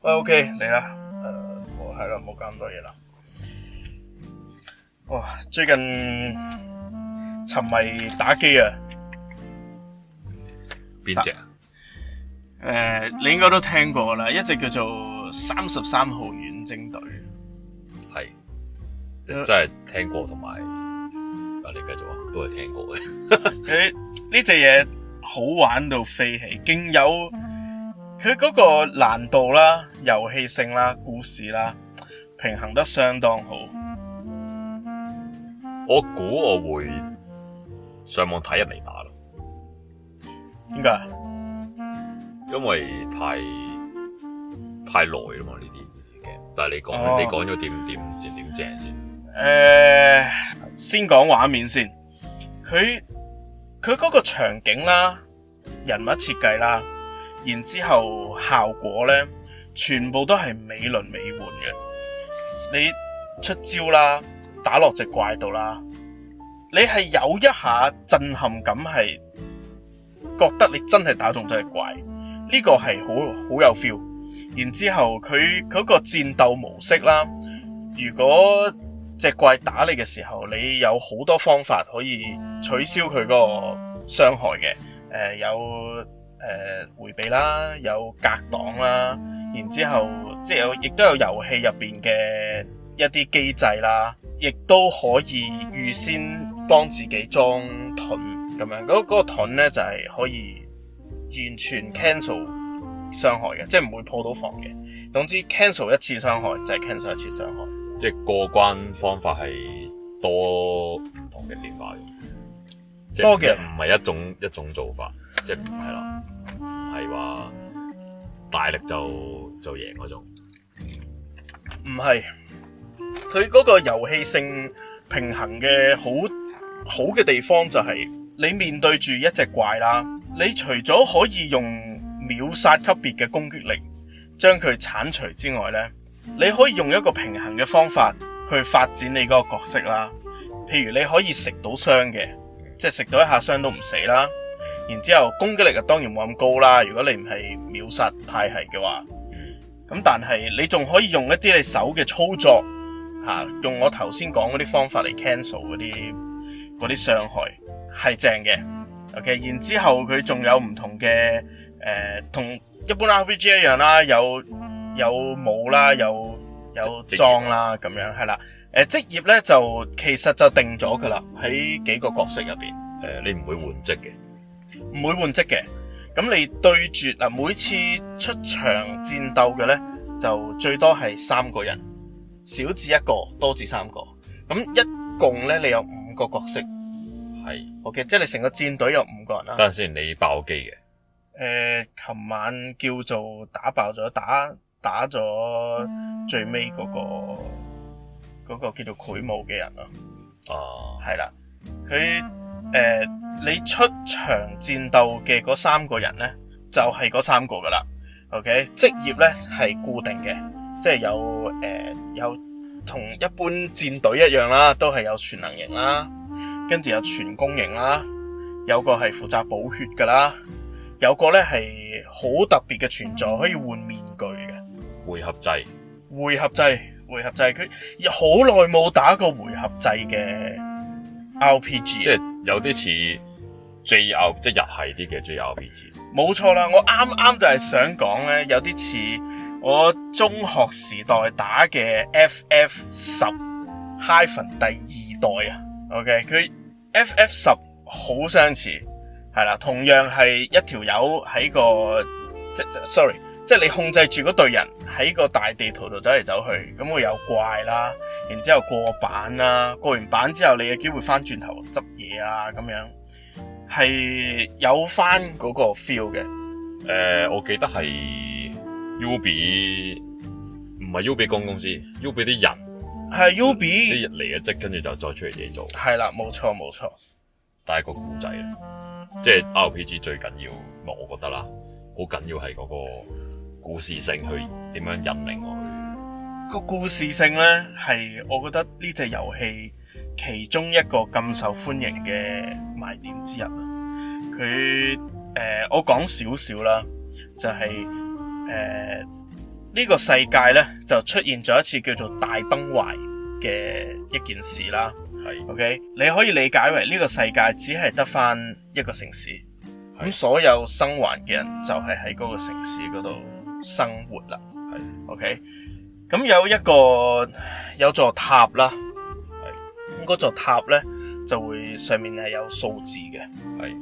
OK 嚟啦，係啦，冇搞咁多嘢啦。哇，最近沉迷打機啊！邊隻啊？你應該都聽過啦，一隻叫做33號遠征隊。係，真係聽過同埋，你繼續啊，都係聽過嘅。呢隻嘢好玩到飛起，勁有佢嗰個難度啦、遊戲性啦、故事啦，平衡得相當好。我估我會上網睇人嚟打咯。點解？因為太耐啦嘛，呢啲 game。但係你講咗點正先？先講畫面先。佢嗰個場景啦、人物設計啦，然之後效果咧，全部都係美輪美奐嘅。你出招啦，打落隻怪度啦，你係有一下震撼感，係覺得你真係打中咗隻怪，呢個係好有 feel。然之後佢嗰個戰鬥模式啦，如果隻怪打你嘅時候，你有好多方法可以取消佢嗰個傷害嘅。有迴避啦，有格擋啦，然之後即係亦都有遊戲入邊嘅一啲機制啦，亦都可以預先幫自己裝盾咁樣。嗰個盾咧就係可以完全 cancel 傷害嘅，即係唔會破到防嘅。總之 cancel 一次傷害就係 cancel 一次傷害。即係過關方法係多唔同嘅變化嘅，多嘅唔係一種做法，即係係啦，唔係話大力就贏嗰種。唔係，佢嗰個遊戲性平衡嘅好嘅地方就係你面對住一隻怪啦，你除咗可以用秒殺級別嘅攻擊力將佢鏟除之外呢，你可以用一個平衡嘅方法去發展你嗰個角色啦。譬如你可以食到傷嘅，即係食到一下傷都唔死啦。然之後攻擊力當然冇咁高啦，如果你唔係秒殺派系嘅話。咁但係你仲可以用一啲你手嘅操作用我頭先講嗰啲方法嚟 cancel 嗰啲傷害，係正嘅。OK， 然之後佢仲有唔同嘅同一般 RPG 一樣啦，有武啦，有裝啦，咁樣係啦。職業咧就其實就定咗噶啦，喺幾個角色入邊。你唔會換職嘅，唔會換職嘅。咁你對住嗱，每次出場戰鬥嘅咧，就最多係3個人，少至1個，多至3個。咁一共咧，你有5個角色。係 OK， 即係你成個戰隊有5個人啦。等陣先，你爆機嘅？琴晚叫做打爆咗，打咗最尾嗰個叫做潰武嘅人咯。係啦，佢你出場戰鬥嘅嗰3個人咧，就係嗰3個噶啦。OK， 職業咧係固定嘅，即係有同一般戰隊一樣啦，都係有全能型啦，跟住有全攻型啦，有個係負責補血噶啦，有個咧係好特別嘅存在，可以換面具嘅。回合制，佢好耐冇打過回合制嘅 RPG， 即係有啲似 JR， 即係日系啲嘅 JRPG。冇錯啦，我啱就係想講咧，有啲似我中學時代打嘅 FF10 第2代啊。OK， 佢 FF10 好相似，係啦，同樣係一條友喺個即係你控制住嗰隊人喺個大地圖度走嚟走去，咁會有怪啦，然之後過版啦，過完版之後你有機會翻轉頭執嘢啊，咁樣係有翻嗰個 feel 嘅。我記得係 Ubi， 唔係 Ubi 公司 ，Ubi 啲人係 Ubi 啲人嚟嘅職，跟住就再出嚟自己做。係啦，冇錯。但係個故仔咧，即係 RPG 最緊要，我覺得啦，好緊要係嗰個故事性去點樣引領我去。個故事性咧係我覺得呢隻遊戲其中一個咁受歡迎嘅賣點之一啊。佢我講少少啦，就係呢呢個世界呢，就出現咗一次叫做大崩壞嘅一件事啦。係 OK， 你可以理解為呢個世界只係得翻一個城市，咁所有生還嘅人就係喺嗰個城市嗰度生活啦。係 OK， 咁有座塔啦，咁嗰座塔呢，就會上面係有數字嘅。係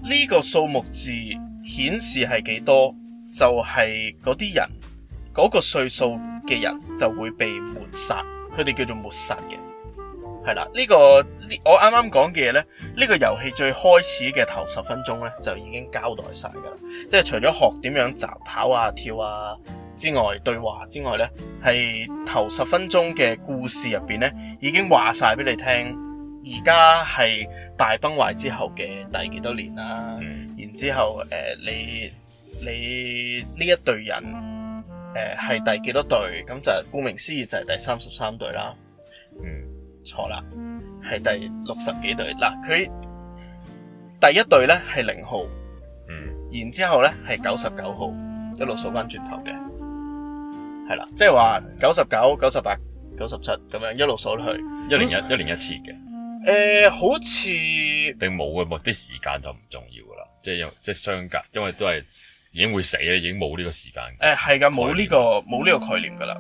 呢個數目字顯示係幾多，就係嗰啲人嗰個歲數嘅人就會被抹殺，佢哋叫做抹殺嘅。係啦，我啱啱講嘅嘢呢，呢個遊戲最開始嘅頭10分鐘呢，就已經交代晒噶啦，即係除咗學點樣走跑啊跳啊之外，對話之外呢，係頭10分鐘嘅故事入邊呢，已經話晒俾你聽。而家係大崩壞之後嘅第幾多年啦？然之後你呢一隊人係第幾多隊？咁就顧名思義就係第33隊啦。錯啦，係第60幾隊。嗱，佢第一隊咧係0號，然之後咧係99號，一路數翻轉頭嘅，係啦，即係話99、98、97咁樣一路數落去，一年一次嘅。好似定冇嘅，啲時間就唔重要噶啦，即係相隔，因為都係已經會死咧，已經冇呢個時間。係噶，冇呢個概念噶啦，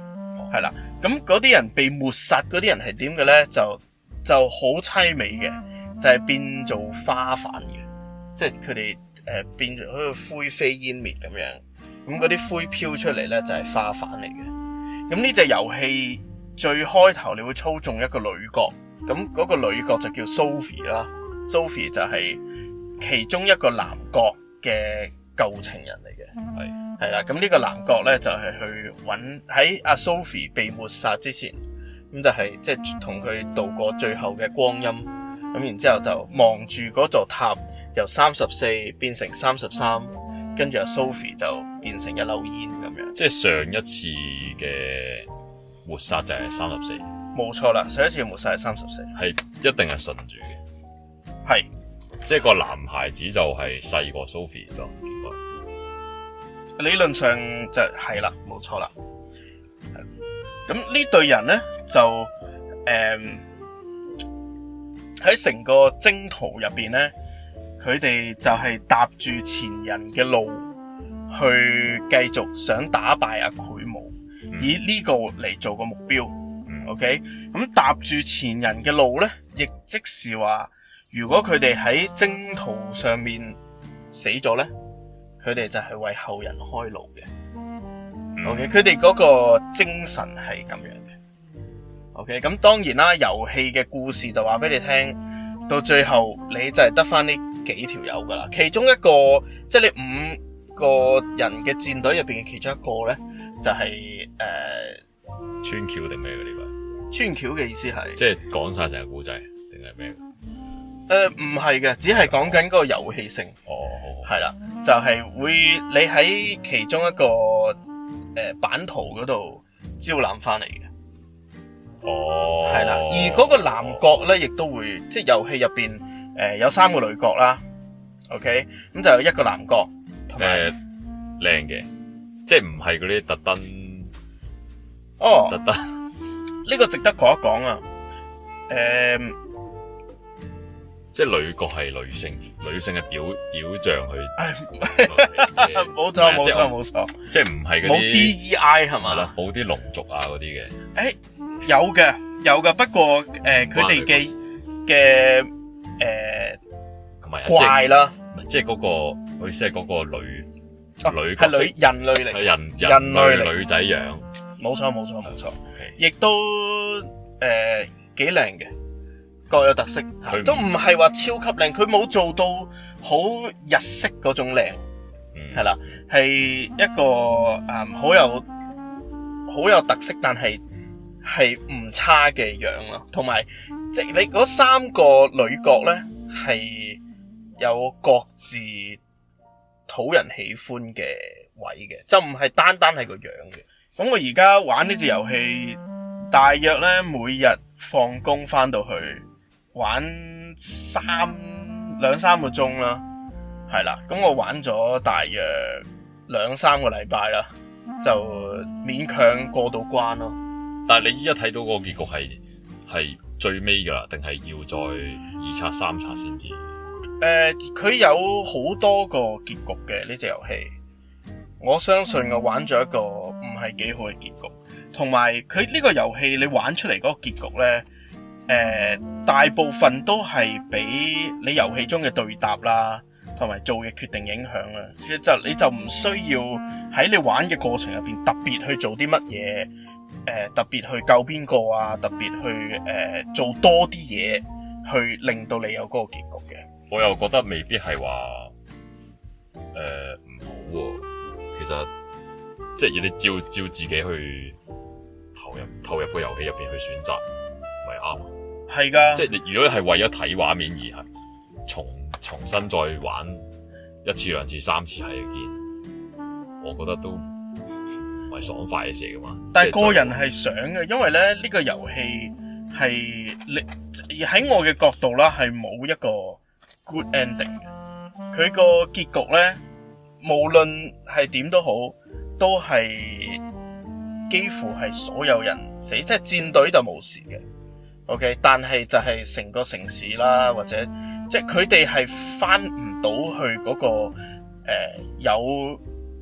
係啦。咁嗰啲人被抹殺嗰啲人係點嘅咧？就好凄美嘅，就係變做花瓣嘅，即係佢哋變咗好似灰飛煙滅咁樣。咁嗰啲灰飄出嚟咧就係花瓣嚟嘅。咁呢隻遊戲最開頭你會操縱一個女角。咁嗰個女角就叫 Sophie 啦 ，Sophie 就係其中一個男角嘅舊情人嚟嘅，係啦。咁呢個男角咧就係去揾喺阿 Sophie 被抹殺之前，咁就係即係同佢度過最後嘅光陰。咁然之後就望住嗰座塔由34變成33，跟住阿 Sophie 就變成一溜煙咁樣。即係上一次嘅抹殺就係34。冇錯啦，上一次嘅抹殺係34，係一定係順住嘅，係即係個男孩子就係細過 Sophie 咯，應該理論上就係啦，冇錯啦。咁呢隊人咧就喺成個征途入邊咧，佢哋就係踏住前人嘅路去繼續想打敗阿潰姆，以呢個嚟做個目標。OK， 咁踏住前人嘅路呢，亦即是話，如果佢哋喺征途上面死咗呢，佢哋就係為後人開路嘅。OK， 佢哋嗰個精神係咁樣嘅。OK， 咁當然啦，遊戲嘅故事就話俾你聽，到最後你就係得翻呢幾條友噶啦。其中一個，即係你5個人嘅戰隊入邊嘅其中一個呢，就係穿橋定咩嘅呢個？穿橋嘅意思係，即係講晒成個故仔定係咩？唔係嘅，只係講緊嗰個遊戲性。係啦，就係會你喺其中一個版圖嗰度招攬翻嚟嘅。係啦，而嗰個男角咧，亦都會即係遊戲入邊有3個女角啦。OK， 咁就有一個男角，同埋靚嘅，即係唔係嗰啲特登。特登。呢個值得講一講啊！即係女角係女性嘅表象去，冇錯，即係唔係嗰啲冇 DEI 係嘛？係啦，冇啲龍族啊嗰啲嘅。有嘅，不過佢哋嘅怪啦，即係嗰個，我意思係嗰個女係人類嚟，人類女仔樣。冇錯，亦都幾靚嘅，各有特色，都唔係話超級靚，佢冇做到好日式嗰種靚，係啦，係一個好有特色，但係唔差嘅樣咯，同埋即係你嗰3個女角咧係有各自討人喜歡嘅位嘅，就唔係單係個樣嘅。咁我而家玩呢隻遊戲，大約咧每日放工翻到去玩2-3個鐘啦，係啦。咁我玩咗大約2-3個禮拜啦，就勉強過到關咯。但係你依家睇到個結局係最尾噶啦，定係要再2刷3刷先至？佢有好多個結局嘅呢隻遊戲，我相信我玩咗一個唔係幾好嘅結局，同埋佢呢個遊戲你玩出嚟嗰個結局呢，大部分都係俾你遊戲中嘅對答啦，同埋做嘅決定影響啦。你就唔需要喺你玩嘅過程入邊特別去做啲乜嘢，特別去救邊個啊，特別去做多啲嘢去令到你有嗰個結局嘅。我又覺得未必係話唔好喎。其實即係你照自己去投入個遊戲入邊去選擇，咪啱。係噶，即係你如果係為咗睇畫面而係重新再玩1次2次3次係一件，我覺得都唔係爽快嘅事噶嘛。但係個人係想嘅，因為咧呢個遊戲係你喺我嘅角度啦，係冇一個 good ending 嘅。佢個結局咧，無論係點都好，都係幾乎係所有人死，即係戰隊就冇事嘅。OK， 但係就係成個城市啦，或者即係佢哋係翻唔到去嗰個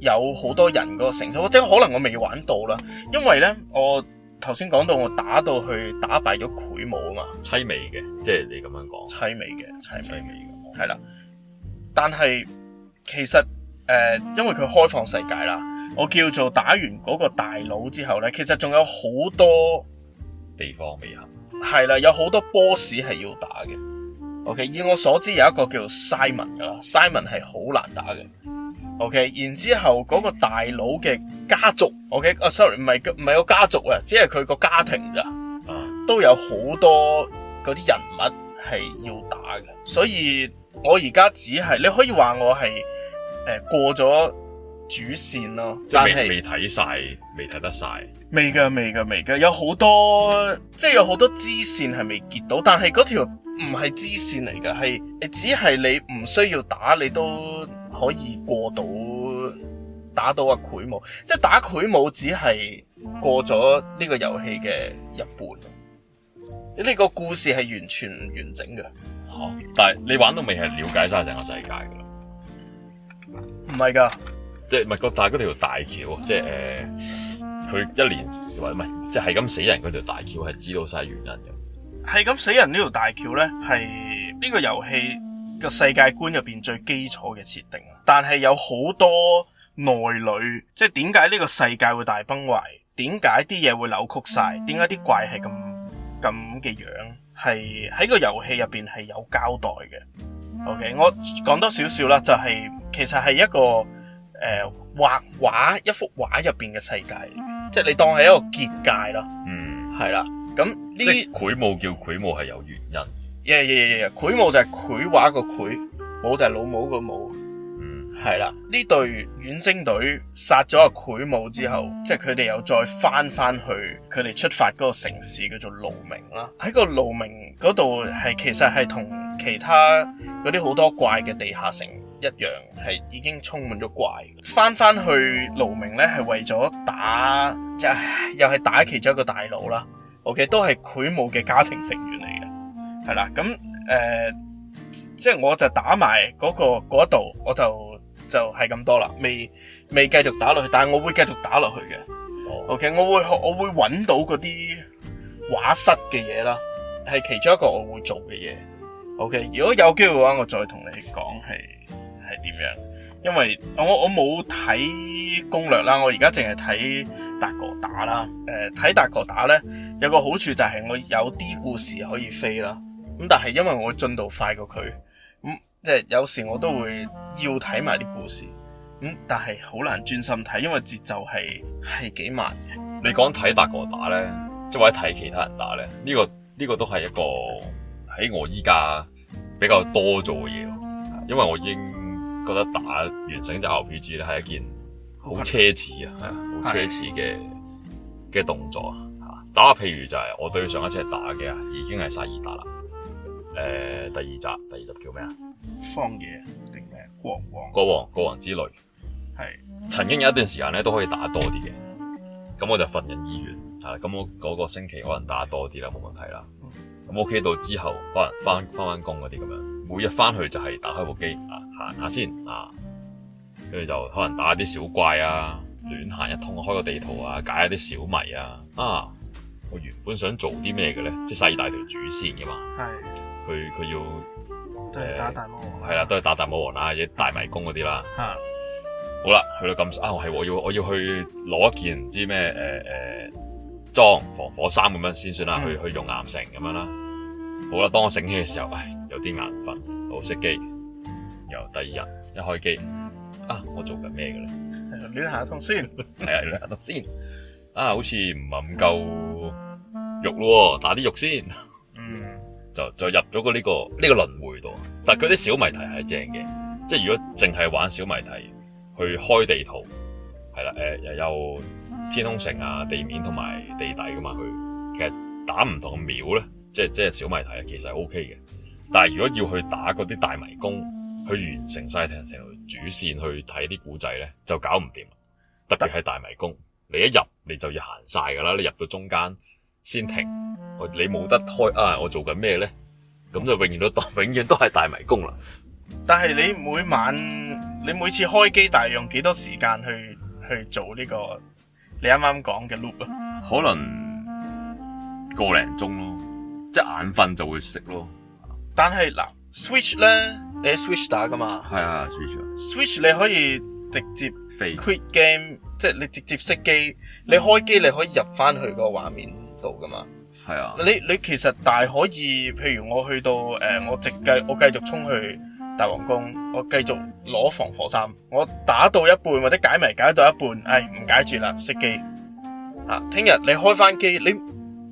有好多人嗰個城市，或者可能我未玩到啦，因為咧我頭先講到我打到去打敗咗潰武啊嘛，凄美嘅，即係你咁樣講，凄美嘅，係啦。但係其實因為佢開放世界啦，我叫做打完嗰個大佬之後咧，其實仲有好多地方未行。係啦，有好多 boss 係要打嘅。OK， 以我所知有一個叫做 Simon 噶啦 ，Simon 係好難打嘅。OK， 然之後嗰個大佬嘅家族 ，sorry， 唔係個家族啊，只係佢個家庭咋，都有好多嗰啲人物係要打嘅。所以我而家只係你可以話我係過咗主線咯，即係未睇晒，未睇得晒。未㗎，有好多即係有好多支線係未結到，但係嗰條唔係支線嚟㗎，係只係你唔需要打，你都可以過到打到阿潰武，即係打潰武只係過咗呢個遊戲嘅一半，呢個故事係完全唔完整嘅。但係你玩到未係了解晒成個世界㗎啦？唔係㗎。即係唔係但係嗰條大橋，即係佢一年或者唔係，即係咁死人嗰條大橋係知道晒原因嘅。係咁死人呢條大橋咧，係呢個遊戲個世界觀入邊最基礎嘅設定。但係有好多內裏，即係點解呢個世界會大崩壞？點解啲嘢會扭曲晒？點解啲怪係咁嘅樣？係喺個遊戲入邊係有交代嘅。OK， 我講多少少啦，就係其實係一個。畫畫一幅畫入邊嘅世界嚟嘅，即係你當係一個結界啦。係啦。咁呢啲潰武叫潰武係有原因。潰武就係繪畫個繪，武就係老母個武。係啦。呢隊遠征隊殺咗阿潰武之後，即係佢哋又再翻去佢哋出發嗰個城市叫做盧明啦。喺個盧明嗰度其實係同其他嗰啲好多怪嘅地下城一樣，係已經充滿咗怪。翻去盧明咧，係為咗打，又係打其中一個大佬啦。OK， 都係潰武嘅家庭成員嚟嘅，係啦。咁即係我就打埋嗰度，我就係咁多啦，未繼續打落去，但係我會繼續打落去嘅。OK， 我會揾到嗰啲畫室嘅嘢啦，係其中一個我會做嘅嘢。OK， 如果有機會嘅話，我再同你講係點樣，因為我冇睇攻略啦，我而家淨係睇達哥打啦。睇達哥打咧，有個好處就係我有啲故事可以飛啦。咁但係因為我進度快過佢，咁即係有時我都會要睇埋啲故事。但係好難專心睇，因為節奏係幾慢嘅。你講睇達哥打咧，即係或者睇其他人打咧，呢個都係一個喺我依家比較多做嘅嘢咯。因為我已經覺得打完整隻 RPG 咧係一件好奢侈啊，係啊，好奢侈嘅動作啊。打下譬如就係我對上一次打嘅已經係薩爾達啦。第二集叫咩啊？荒野定咩？國王之淚。係曾經有一段時間咧都可以打多啲嘅，咁我就瞓緊醫院，咁我嗰個星期可能打多啲啦，冇問題啦。咁 OK 到之後，可能翻工嗰啲咁樣，每日翻去就係打開部機行下先跟住就可能打啲小怪啊，亂行一通，開個地圖啊，解一啲小謎啊。我原本想做啲咩嘅咧，即係細大條主線嘅嘛。係。佢要都係打大魔王。係啦，都係打大魔王啦，或者大迷宮嗰啲啦。好啦，去到咁我要去攞一件唔知咩裝防火衫咁樣先算啦，去用岩城咁樣啦。好啦，當我醒起嘅時候，有啲眼瞓，我熄機。由第二日一開機，我做緊咩嘅咧？亂下通先，係啊，亂下通先。好似唔係咁夠肉咯，打啲肉先。就入咗個呢個輪迴度。但係佢啲小謎題係正嘅，即係如果淨係玩小謎題，去開地圖，係啦，又有天空城啊、地面同埋地底噶嘛，佢其實打唔同嘅廟咧，即係小謎題其實係 OK 嘅。但係如果要去打嗰啲大迷宮，去完成晒成條主線去睇啲古仔咧，就搞唔掂。特別係大迷宮，你一入你就要行晒噶啦，你入到中間先停，你冇得開我做緊咩咧？咁就永遠都係大迷宮啦。但係你每次開機大約用幾多時間去做呢個你啱啱講嘅 loop 啊？可能個零鐘咯，即係眼瞓就會熄咯。但係嗱 Switch 咧，你喺 Switch 打噶嘛？係啊 Switch 你可以直接 quit game， 即係你直接熄機，你開機你可以入翻去個畫面度噶嘛？係啊，你其實大可以，譬如我去到我繼續衝去大皇宮，我繼續攞防火衫，我打到一半或者解謎解到一半，唔解住啦，熄機。聽日你開翻機，你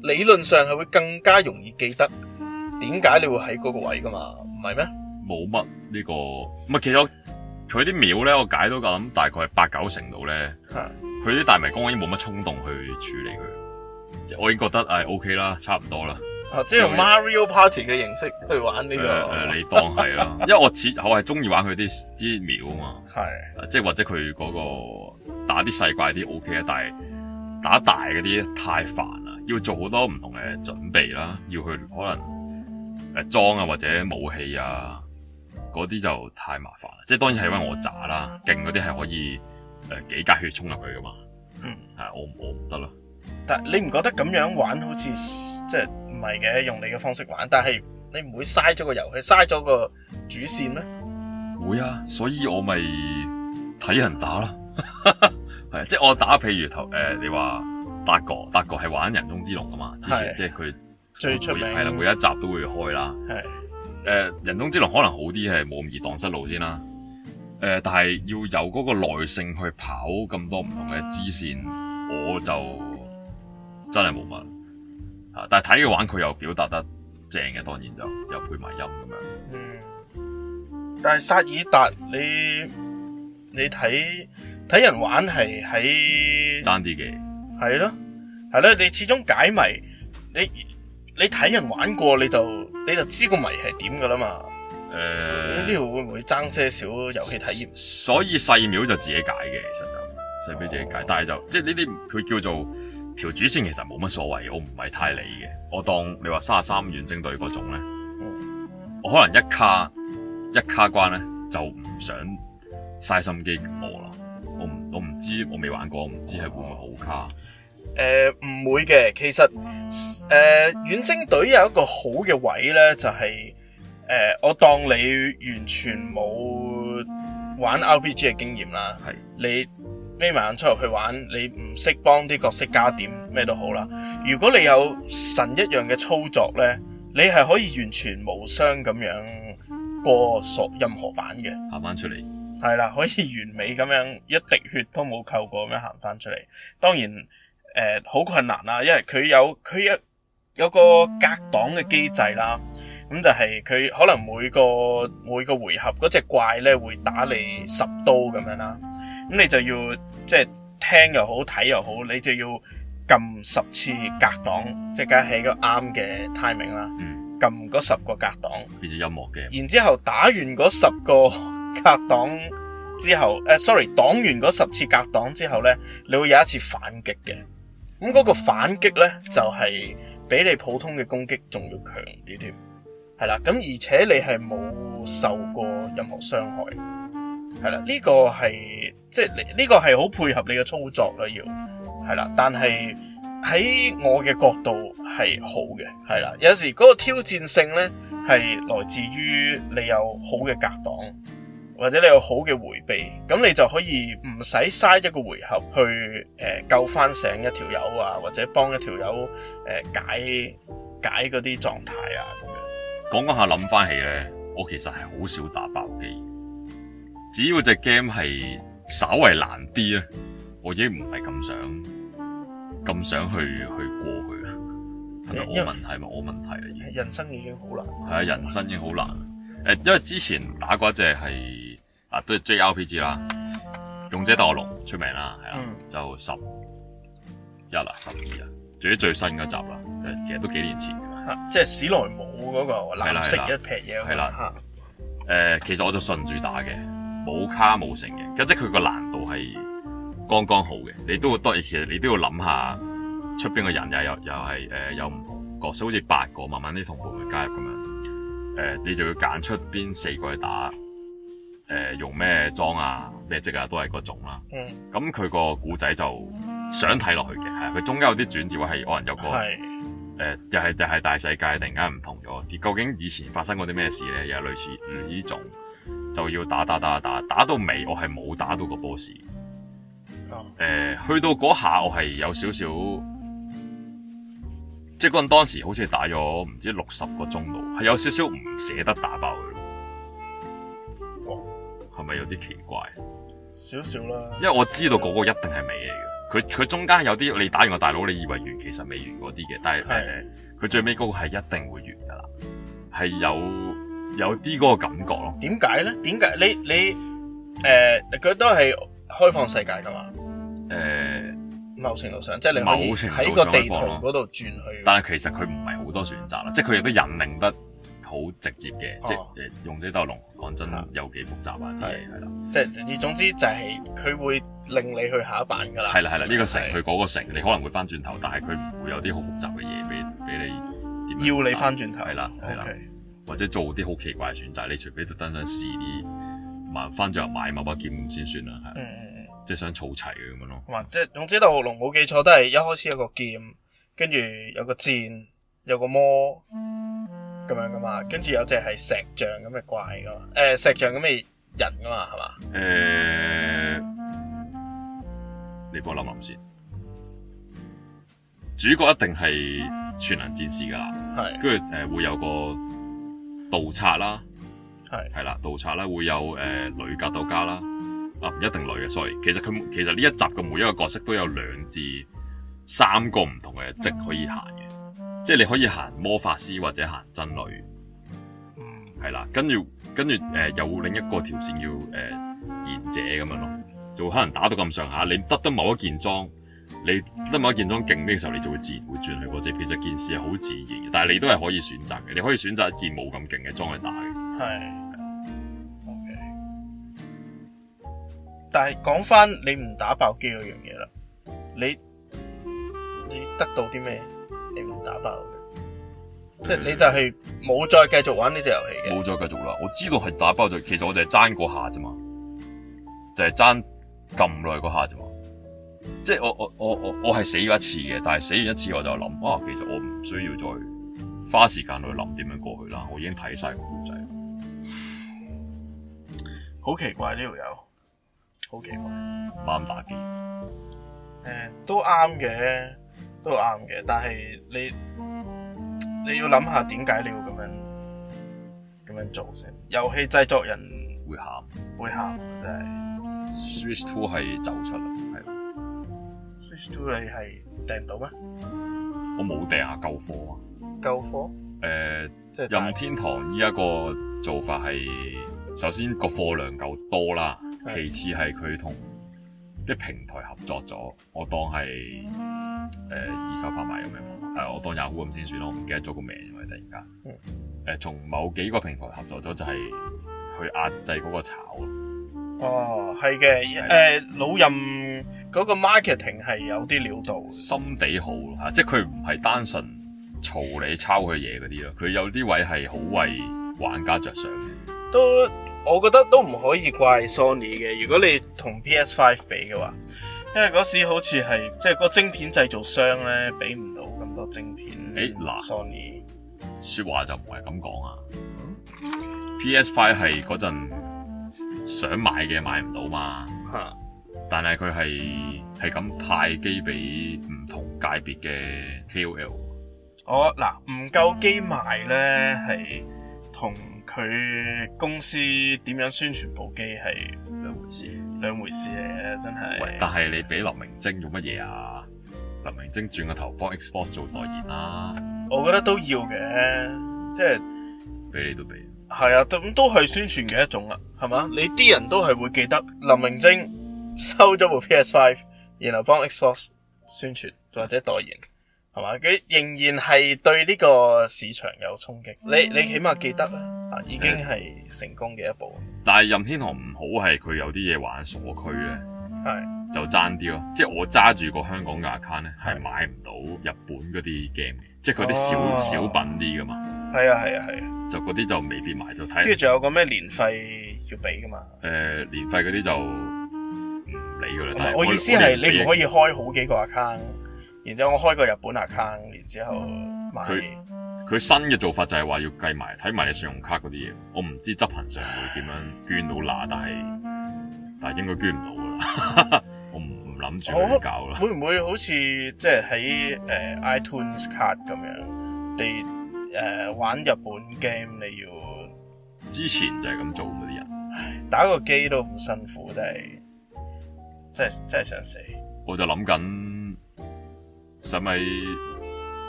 理論上係會更加容易記得點解你會喺嗰個位噶嘛？唔係咩？冇乜呢個，唔係其實佢啲廟咧，我解到咁大概係8-9成度咧。佢啲大迷宮我已經冇乜衝動去處理佢。我已經覺得OK 啦，差唔多啦。即係用 Mario Party 嘅形式去玩呢個。你當係啦，因為我係中意玩佢啲廟啊嘛。係。即係或者佢嗰個打啲細怪啲 OK 啊，但係打大嗰啲太煩啦，要做好多唔同嘅準備啦，要去可能裝啊或者武器啊嗰啲就太麻煩啦。即係當然係因為我渣啦，勁嗰啲係可以幾格血衝入去噶嘛。我唔得啦。但你唔覺得咁樣玩好似即係唔係嘅，用你嘅方式玩，但係你唔會嘥咗個遊戲，嘥咗個主線咩？會啊，所以我咪睇人打啦。係，即係我打，譬如你話達哥係玩人中之龍噶嘛？之前即係佢最出名係啦，每一集都會開啦。係人中之龍可能好啲，係冇咁易蕩失路先啦。但係要有嗰個耐性去跑咁多唔同嘅支線，我就真係冇乜。但係睇佢玩佢又表達得正嘅，當然就又配埋音咁樣。但係薩爾達你睇人玩係喺爭啲嘅，係咯，你始終解謎，你睇人玩過你就知個謎係點噶啦嘛。呢度會唔會爭些少遊戲體驗？所以細廟就自己解嘅，其實就細廟自己解，但係就即係呢啲佢叫做條主線，其實冇乜所謂，我唔係太理嘅。我當你話33遠征隊嗰種咧，我可能一卡關咧就唔想嘥心機磨啦。我唔知，我未玩過，我唔知係會唔會好卡。唔會嘅，其實遠征隊有一個好嘅位咧，就係我當你完全冇玩 RPG 嘅經驗啦，係你眯埋眼出入去玩，你唔識幫啲角色加點咩都好啦。如果你有神一樣嘅操作咧，你係可以完全無傷咁樣過任何版嘅，行翻出嚟係啦，可以完美咁樣一滴血都冇扣過咁樣行翻出嚟。當然好困難啦，因為佢有個格擋嘅機制啦。咁就係佢可能每個回合嗰隻怪咧會打你10刀咁樣啦，咁你就要即係聽又好睇又好，你就要撳10次格擋，即係梗係個啱嘅 timing 啦，撳嗰10個格擋，變咗音樂嘅。然之後打完嗰10個格擋之後擋完嗰10次格擋之後咧，你會有一次反擊嘅。咁嗰個反擊咧就係比你普通嘅攻擊仲要強啲添，係啦。咁而且你係冇受過任何傷害，係啦。呢個係即係呢個係好配合你嘅操作啦，要係啦。但係喺我嘅角度係好嘅，係啦。有時嗰個挑戰性咧係來自於你有好嘅格擋，或者你有好嘅迴避，咁你就可以唔使嘥一個回合去救翻醒一條友啊，或者幫一條友解嗰啲狀態啊咁樣。講講下諗翻起咧，我其實係好少打爆機，只要隻 game 係稍為難啲咧，我已經唔係咁想去過去啦。係咪我問題？係咪我問題啦？已經人生已經好難。係啊，人生已經好難。因為之前打過一隻係都係 JRPG 啦，勇者鬥惡龍出名啦，係啦，就11啦12啊，仲有最新嗰集啦，其實都幾年前嘅啦，即係史萊姆嗰個藍色一劈嘢，係啦，其實我就順住打嘅，冇卡冇成嘅，即係佢個難度係剛剛好嘅，你都當然其實你都要諗下出邊個人又係有唔同角色，好似8個，慢慢啲同伴會加入咁樣。你就要揀出邊4個去打，用咩裝啊，咩職啊，都係嗰種啦。咁佢個故仔就想睇落去嘅，係佢中間有啲轉折位係可能有個又係大世界突然間唔同咗，究竟以前發生過啲咩事咧？又係類似呢種，就要打到尾，我係冇打到個 boss。去到嗰下我係有少少。即係嗰陣當時好似打咗唔知60個鐘度，係有少少唔捨得打爆佢。係咪有啲奇怪？少少啦。因為我知道嗰個一定係尾嚟嘅，佢中間有啲你打完個大佬，你以為完，其實未完嗰啲嘅，但係佢最尾嗰個係一定會完噶啦，係有啲嗰個感覺咯。點解咧？點解你佢都係開放世界噶嘛？某程度上，即係你可以喺個地圖嗰度轉去。但係其實佢唔係好多選擇啦，即係佢亦都引領得好直接嘅，即係勇者鬥惡龍講真有幾複雜啊啲嘢係啦。即係總之就係佢會令你去下一版㗎啦。係啦，呢個城去嗰個城，你可能會翻轉頭，但係佢唔會有啲好複雜嘅嘢俾你點。要你翻轉頭。係啦，或者做啲好奇怪嘅選擇，你除非特登想試啲，慢翻轉頭買某把劍先算啦，係。即係想儲齊嘅咁樣咯。即係勇者鬥惡龍冇記錯都係一開始有個劍，跟住有個箭，有個魔咁樣噶嘛，跟住有隻係石像咁嘅怪噶嘛，石像咁嘅人噶嘛，係嘛？你幫我諗諗先。主角一定係全能戰士噶啦，係。跟住會有個盜賊啦，係啦，盜賊啦，會有女格鬥家啦。唔一定女嘅 sorry。其實呢一集嘅每一個角色都有2至3個唔同嘅職可以行嘅，即係你可以行魔法師或者行真女，係啦，跟住有另一個條線叫賢者咁樣咯，就可能打到咁上下，你得某一件裝，你得某一件裝勁啲嘅時候，你就會自然會轉去嗰隻。其實件事係好自然嘅，但係你都係可以選擇嘅，你可以選擇一件冇咁勁嘅裝去打嘅，係。但係講翻你唔打爆機嗰樣嘢啦，你得到啲咩？你唔打爆嘅，即係你就係冇再繼續玩呢隻遊戲嘅。冇再繼續啦，我知道係打爆咗，其實我就係爭嗰下啫嘛，就係爭咁耐嗰下啫嘛。即係我係死咗一次嘅，但係死完一次我就諗，其實我唔需要再花時間去諗點樣過去啦，我已經睇晒個故仔。好奇怪呢條友。好奇怪，啱打機，都啱嘅，但係你要諗下點解你要咁樣做先。遊戲製作人會喊，真係。Switch 2係走出啦，係。Switch 2你係訂到咩？我冇訂啊，夠貨啊。夠貨？即係任天堂依一個做法係，首先個貨量夠多啦。其次係佢同啲平台合作咗，我當係二手拍賣咁樣，我當 Yahoo 咁先算咯，我唔記得咗個名，因為突然間從某幾個平台合作咗，就係去壓制嗰個炒咯。哦，係嘅，老任嗰個 marketing 係有啲料到，心地好嚇，即係佢唔係單純嘈你抄佢嘢嗰啲咯，佢有啲位係好為玩家着想嘅。都我覺得都唔可以怪 Sony 嘅。如果你同 PS5 比嘅話，因為嗰時好似係即係個晶片製造商咧，俾唔到咁多晶片。嗱 Sony 說話就唔係咁講啊。PS5 係嗰陣想買嘅買唔到嘛，但係佢係咁派機俾唔同界別嘅 KOL。嗱唔夠機賣咧，係同佢公司點樣宣傳部機係兩回事嚟嘅，真係。喂，但係你俾林明晶做乜嘢啊？林明晶轉個頭幫 Xbox 做代言啦。我覺得都要嘅，即係俾你都俾。係啊，咁都係宣傳嘅一種啊，係嘛？你啲人都係會記得林明晶收咗部 PS5，然後幫 Xbox 宣傳或者代言，係嘛？佢仍然係對呢個市場有衝擊。你起碼記得啊，已經係成功嘅一步。但係任天堂唔好係佢有啲嘢玩鎖區咧，係就爭啲咯。即係我揸住個香港嘅 account 咧，係買唔到日本嗰啲 game 嘅，即係佢啲小品啲噶嘛。係啊，就嗰啲就未必買到睇。跟住仲有個咩年費要俾噶嘛？年費嗰啲就唔理噶啦。但係我意思係你唔可以開好幾個 account，然之後我開個日本 account，然之後買。佢新嘅做法就係話要計埋睇埋你信用卡嗰啲嘢。我唔知執行上會點樣捐到嗱，但係應該捐唔到噶啦。我唔諗住去搞啦。會唔會好似即係喺iTunes 卡咁樣？你玩日本 game 你要之前就係咁做嗰啲人，打個機都好辛苦，真係想死。我就諗緊使咪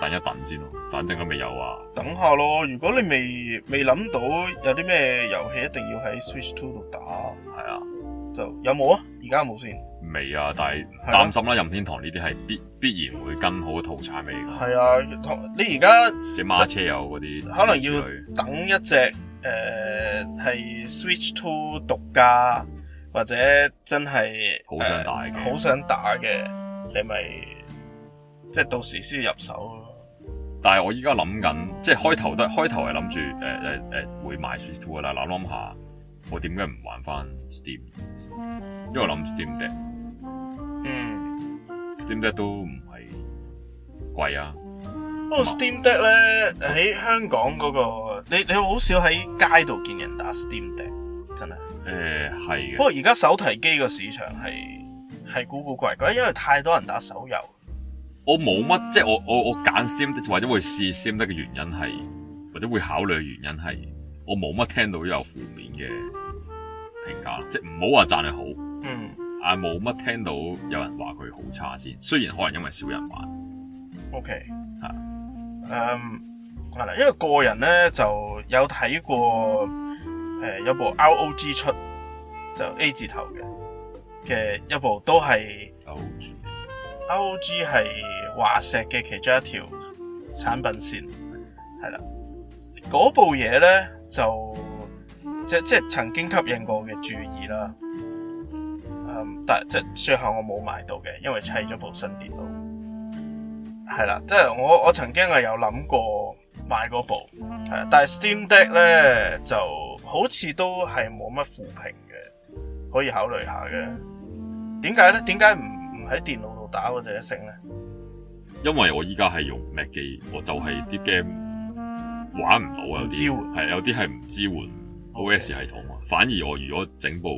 等一等先咯，反正都未有啊。等下咯，如果你未諗到有啲咩遊戲一定要喺 Switch 2度打，係啊，就有冇啊？而家有冇先？未啊，但係擔心啦。任天堂呢啲係必然會跟好嘅套餐俾你。係啊，你而家即係孖車有嗰啲，可能要等一隻係 Switch 2獨家，或者真係好想打嘅，你咪即係到時先入手咯。但係我依家諗緊，即係開頭係諗住會買 Switch 2噶啦。諗下我點解唔玩翻 Steam？ 因為我諗 Steam Deck，Steam Deck 都唔係貴啊。不過 Steam Deck 咧喺香港嗰個，你好少喺街度見人打 Steam Deck， 真係。係嘅。不過而家手提機個市場係古怪怪，因為太多人打手遊。我冇乜，即係我揀 Steam Deck 或者會試 Steam Deck 嘅原因係，或者會考慮嘅原因係，我冇乜聽到有負面嘅評價，即係唔好話讚佢好。冇乜聽到有人話佢好差先，雖然可能因為少人玩。OK， 係啦，因為個人咧就有睇過，有部 ROG 出就 A 字頭嘅一部都係 ROG 係華碩嘅其中一條產品線，係啦，嗰部嘢咧就即係曾經吸引過我嘅注意啦。但即係最後我冇買到嘅，因為砌咗部新電腦。係啦，即係我曾經係有諗過買嗰部，係啦，但係 Steam Deck 咧就好似都係冇乜負評嘅，可以考慮下嘅。點解咧？點解唔喺電腦度打嗰隻一聲咧？因為我依家係用 Mac 機，我就係啲 game 玩唔到，有啲係唔支援 OS 系統啊。反而我如果整部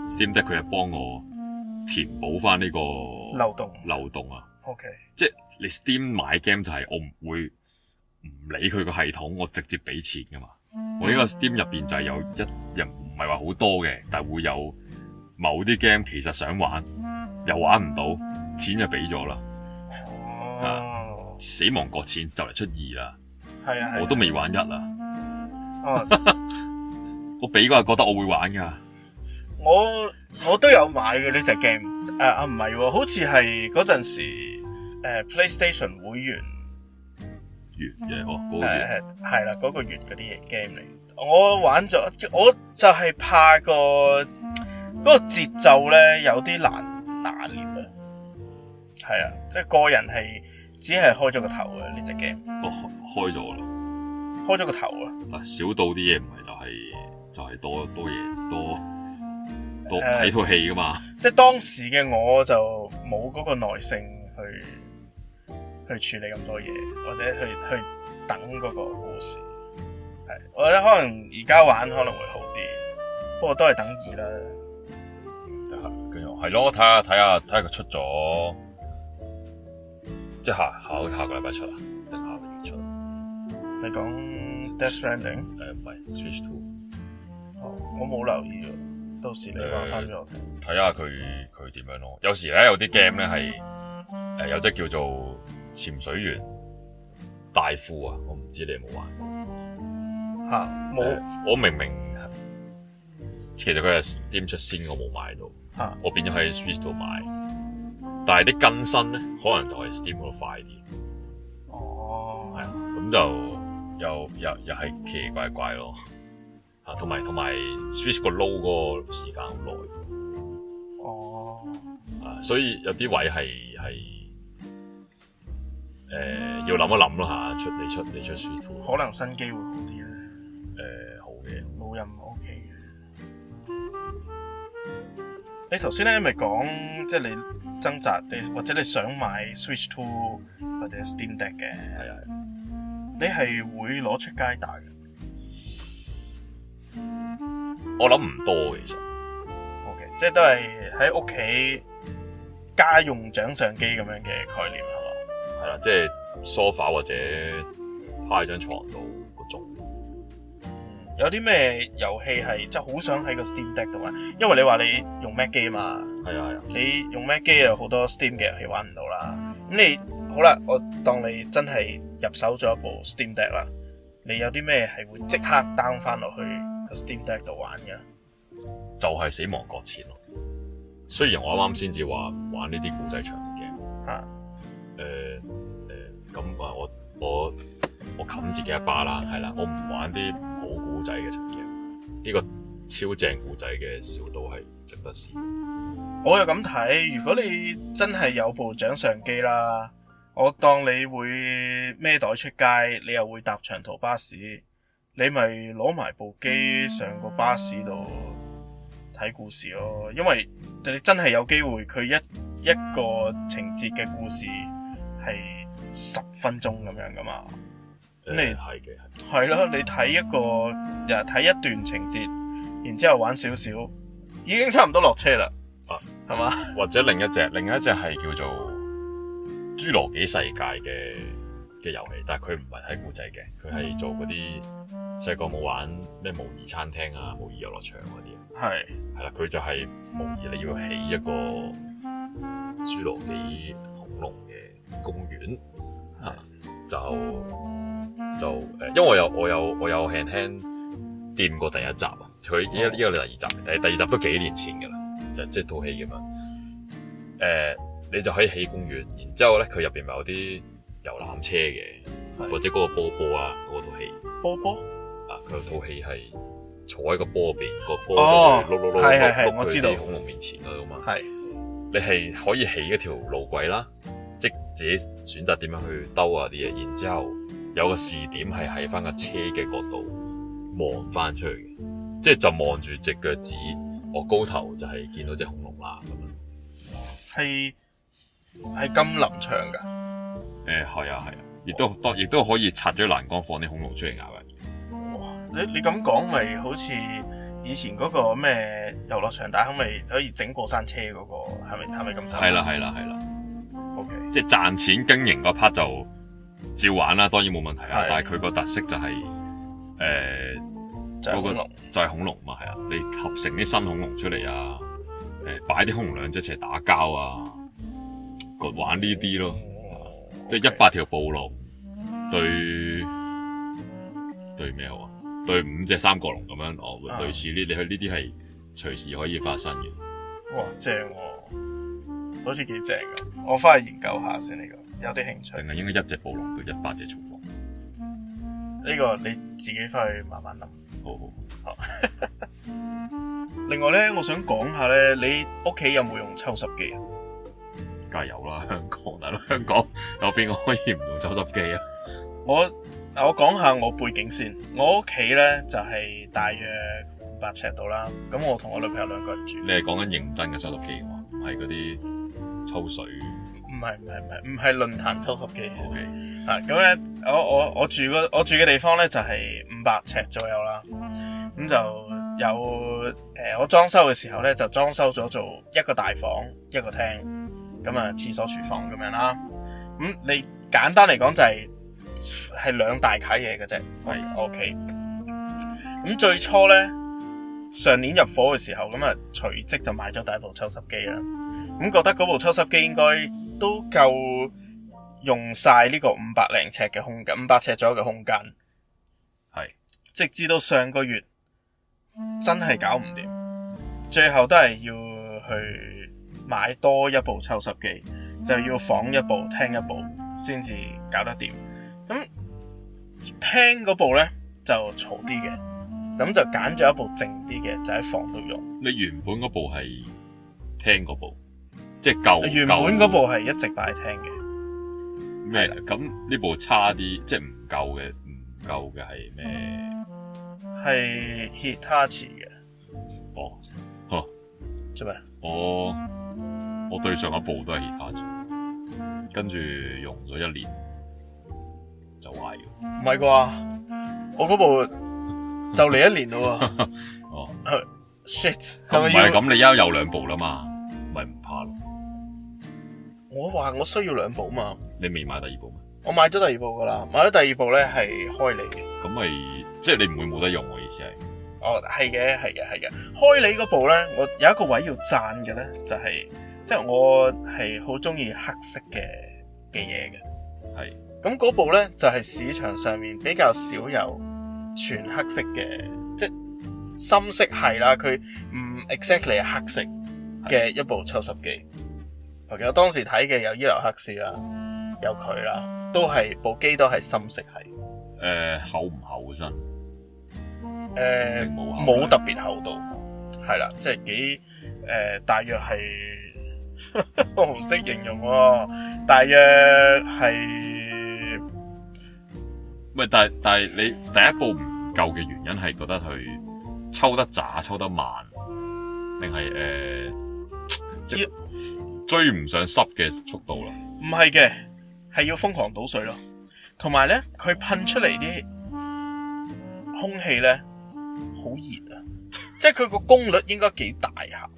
Steam Deck 佢係幫我填補翻呢個漏洞啊。OK， 即係你 Steam 買 game 就係我唔會唔理佢個系統，我直接俾錢噶嘛。我呢個 Steam 入邊就係有又唔係話好多嘅，但係會有某啲 game 其實想玩又玩唔到，錢就俾咗啦。死亡擱淺就嚟出2啦，係啊，我都未玩1啊。我俾嗰日覺得我會玩噶。我都有買嘅呢隻 game， 唔係喎，好似係嗰陣時PlayStation 會員嘅嗰個月係啦，嗰個月嗰啲 game 嚟。我玩咗，我就係怕個嗰個節奏咧有啲難拿捏啊。係啊，即係個人係只係開咗個頭嘅呢隻 game。開咗啦，開咗個頭啊！少到啲嘢唔係就係多嘢多睇套戲噶嘛。即係當時嘅我就冇嗰個耐性去處理咁多嘢，或者去等嗰個故事。係，我覺得可能而家玩可能會好啲，不過都係等2啦。跟住係咯，睇下佢出咗，即係下個禮拜出啊，定下個月出？你講 Death Stranding？ 唔係 Switch 2。哦，我冇留意喎。到時你話翻俾我聽，睇下佢點樣咯。有時咧有啲 game 咧係有隻叫做潛水員大夫啊，我唔知你有冇玩過嚇冇。我明其實佢係 Steam 出先，我冇買到嚇，我變咗喺 Switch 度買。但係啲更新咧，可能就係 Steam 嗰度快啲。哦，係啊，咁就又係奇奇怪怪咯。同埋 Switch 個 load 嗰個時間好耐。哦，所以有啲位係要諗一諗咯吓，你出 Switch 2，可能新機會好啲咧。好嘅，冇任 OK 嘅。你頭先咧咪講，即係你掙扎，或者你想買 Switch 2或者 Steam Deck 嘅。係啊。你係會攞出街打嘅？我諗唔多其實。OK， 即係都係喺屋企家用掌上機咁樣嘅概念係嘛？係啦，即係 sofa 或者趴喺張床度嗰種。有啲咩遊戲係即係好想喺個 Steam Deck 度玩？因為你話你用 Mac 機嘛。係啊。你用 Mac 機有好多 Steam 嘅遊戲玩唔到啦。咁你好啦，我當你真係入手咗一部 Steam Deck 啦，你有啲咩係會即刻 down 翻落去個 Steam Deck 度玩嘅？就係死亡擱淺咯。雖然我啱啱先至話玩呢啲古仔場嘅 game，咁我冚自己一巴啦，係啦，我唔玩啲冇古仔嘅場 game，呢個超正古仔嘅小島係值得試。我又咁睇，如果你真係有部掌上機啦，我當你會孭袋出街，你又會搭長途巴士，你咪攞埋部機上個巴士度睇故事咯。因為你真係有機會，佢一個情節嘅故事係10分鐘咁樣噶嘛。咁你係嘅，係咯，你睇一段情節，然之後玩少少，已經差唔多落車啦。係嘛？或者另一隻係叫做侏羅紀世界嘅遊戲，但係佢唔係睇故仔嘅，佢係做嗰啲細個冇玩咩模擬餐廳啊、模擬遊樂場嗰啲。係啦，佢就係模擬你要起一個侏羅紀恐龍嘅公園啊，因為我有輕輕掂過第一集啊，佢呢個第二集，第二集都幾年前噶啦。即係套戲咁樣，你就可以起公園，然之後咧佢入邊咪有啲遊覽車嘅，或者嗰個波啊，嗰套戲波啊，佢套戲係坐喺個波入邊，個波就會碌去啲恐龍面前嗰度嘛。係，你係可以起一條路軌啦，即係自己選擇點樣去兜啊啲嘢，然之後有個視點係喺翻架車嘅角度望翻出去嘅，即係就望住隻腳趾。我高頭就係見到隻恐龍啦，咁樣係咁臨場噶？係啊，亦都可以拆咗欄杆放啲恐龍出嚟咬人。哇！你咁講咪好似以前嗰個咩遊樂場大亨咪可以整過山車嗰個，係咪咁手？係啦。OK， 即係賺錢經營嗰 part 就照玩啦，當然冇問題啦。但係佢個特色就係就係恐龍，就係恐龍嘛，係啊！你合成啲新恐龍出嚟啊，擺啲恐龍兩隻一齊打交啊，玩呢啲咯，即係100條暴龍對咩好啊？對5隻三角龍咁樣，類似呢啲，佢呢啲係隨時可以發生嘅。哇，正喎，好似幾正㗎，我翻去研究下先呢個，有啲興趣。定係應該1隻暴龍對100隻蟲王？呢個你自己翻去慢慢諗。好。你另外咧，我想講下咧，你屋企有冇用抽濕機啊？梗係有啦，香港大佬，香港有邊個可以唔用抽濕機啊？我講下我背景先，我屋企咧就係大約500尺度啦。咁我同我女朋友2個人住。你係講緊認真嘅抽濕機嘛？唔係嗰啲抽水。唔係論壇抽濕機。O K。啊，咁咧，我住嘅地方咧就係500尺左右啦。咁就有我裝修嘅時候咧就裝修咗做一個大房一個廳，咁啊廁所廚房咁樣啦。咁你簡單嚟講就係兩大契嘢嘅啫。係 O K。咁最初咧上年入伙嘅時候，咁啊隨即就買咗第一部抽濕機啦。咁覺得嗰部抽濕機應該都夠用晒呢個500零尺嘅空間，500尺左右嘅空間。係。直至到上個月真係搞唔掂，最後都係要去買多一部抽濕機，就要房一部廳一部先至搞得掂。咁廳嗰部呢就嘈啲嘅，咁就揀咗一部靜啲嘅，就喺房度用。你原本嗰部係廳嗰部，即係舊。原本嗰部係一直擺喺廳嘅。咩？咁呢部差啲，即係唔夠嘅係咩？係 Hitachi 嘅。哦，呵，做咩？我對上一部都係 Hitachi，跟住用咗1年就壞咗。唔係啩？我嗰部就嚟1年咯喎。哦，shit，咁唔係咁，你而家有2部啦嘛，咪唔怕咯。我話我需要2部嘛。你未買第二部咩？我買咗第二部噶啦，買咗第二部咧係開利嘅。咁咪即係你唔會冇得用，我意思係。哦，係嘅。開利嗰部咧，我有一個位要讚嘅咧，就係即係我係好中意黑色嘅嘢嘅。係。咁嗰部咧就係市場上面比較少有全黑色嘅，即係深色係啦，佢唔 exactly 係黑色嘅一部抽濕機。我當時睇嘅有伊留克斯啦，有佢啦，都係部機都係深色係。厚唔厚身？冇特別厚度，係啦，即係幾大約係我唔識形容喎，大約係喂，但係你第一部唔夠嘅原因係覺得佢抽得渣、抽得慢，定係即追唔上濕嘅速度啦？唔係嘅，係要瘋狂倒水咯。同埋咧，佢噴出嚟啲空氣咧好熱啊！即係佢個功率應該幾大下，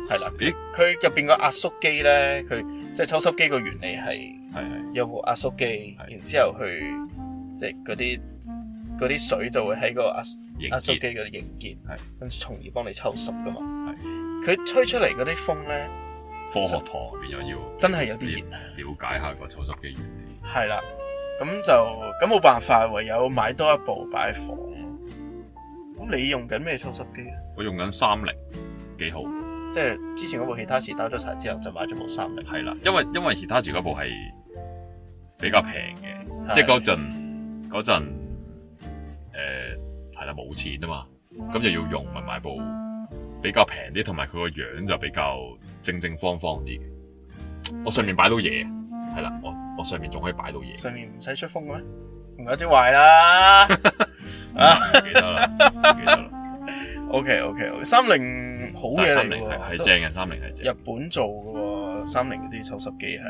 係啦。佢入邊個壓縮機咧，佢即係抽濕機個原理係有部壓縮機，然之後去即係嗰啲水就會喺個壓縮機嗰度凝結，跟住從而幫你抽濕噶嘛。佢吹出嚟嗰啲風咧，科學堂變咗要真係有啲熱，了解下個抽濕機原理。係啦，咁冇辦法，唯有買多一部擺喺房。咁你用緊咩抽濕機啊？我用緊30，幾好。即係之前嗰部 Hitachi 打咗柴之後，就買咗部30。係啦，因為 Hitachi 嗰部係比較平嘅，即係嗰陣係啦，冇錢啊嘛，咁就要用咪買部比較平啲，同埋佢個樣就比較正方方啲嘅。我上面擺到嘢，係啦，我上面仲可以擺到嘢。上面唔使出風嘅咩？唔怪之壞啦。記得啦。OK， 30好嘢嚟嘅喎，係正嘅，30係正。日本做嘅喎，30嗰啲抽濕機係。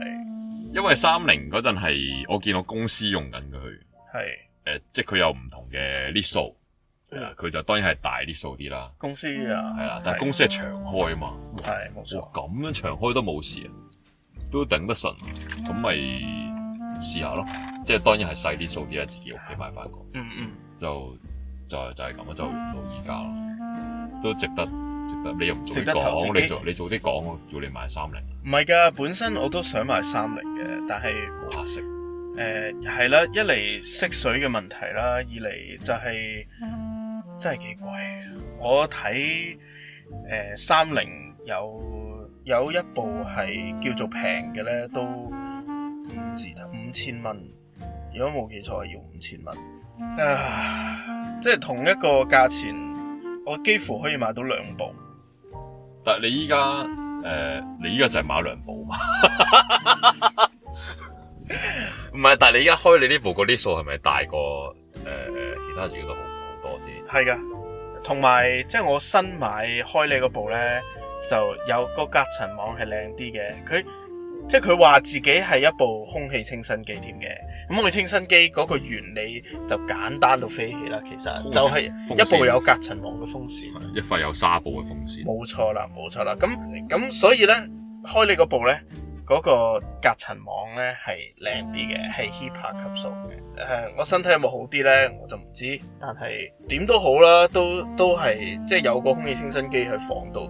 因為30嗰陣係我見我公司用緊佢，係即係佢有唔同嘅 lit 數，係啦，佢就當然係大 lit 數啲啦。公司啊，係啦，但係公司係長開啊嘛，係冇錯。咁樣長開都冇事啊，都頂得順，咁咪試下咯。即係當然係細 lit 數啲啦，自己屋企買翻個，就係咁啊，就用到而家咯。都值得，你又唔早啲講，你早啲講，我叫你買30。唔係㗎，本身我都想買30嘅，但係冇黑色。係啦，一嚟色水嘅問題啦，二嚟就係真係幾貴。我睇30有一部係叫做平嘅咧，都5000蚊。如果冇記錯係要5000蚊。即係同一個價錢。我幾乎可以買到2部，但係你依家就係買兩部嘛？唔係，但係你依家開你呢部嗰啲數係咪大過其他自己都好多先？係噶，同埋即係我新買開你嗰部咧，就有個隔塵網係靚啲嘅。佢話自己係一部空氣清新機添嘅。咁空氣清新機嗰個原理就簡單到飛起啦，其實就係一部有隔塵網嘅風扇，一塊有紗布嘅風扇。冇錯啦。咁所以咧，開你嗰部咧，嗰個隔塵網咧係靚啲嘅，係 HEPA 級數嘅。我身體有冇好啲咧，我就唔知。但係點都好啦，都係即係有個空氣清新機喺房度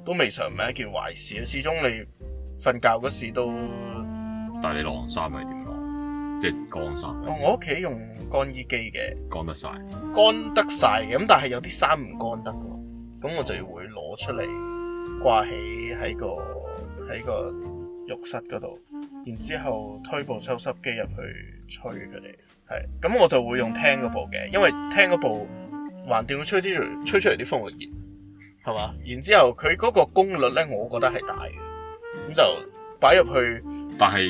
都未嘗唔係一件壞事啊。始終你瞓覺嗰時都，但係你晾衫係點晾？即係乾衫。我屋企用乾衣機嘅，乾得晒嘅。咁但係有啲衫唔乾得㗎，咁我就會攞出嚟掛起喺個浴室嗰度，然之後推部抽濕機入去吹佢哋。係咁我就會用廳嗰部嘅，因為廳嗰部橫掂會吹出嚟啲風會熱，係嘛？然之後佢嗰個功率咧，我覺得係大嘅，咁就擺入去。但係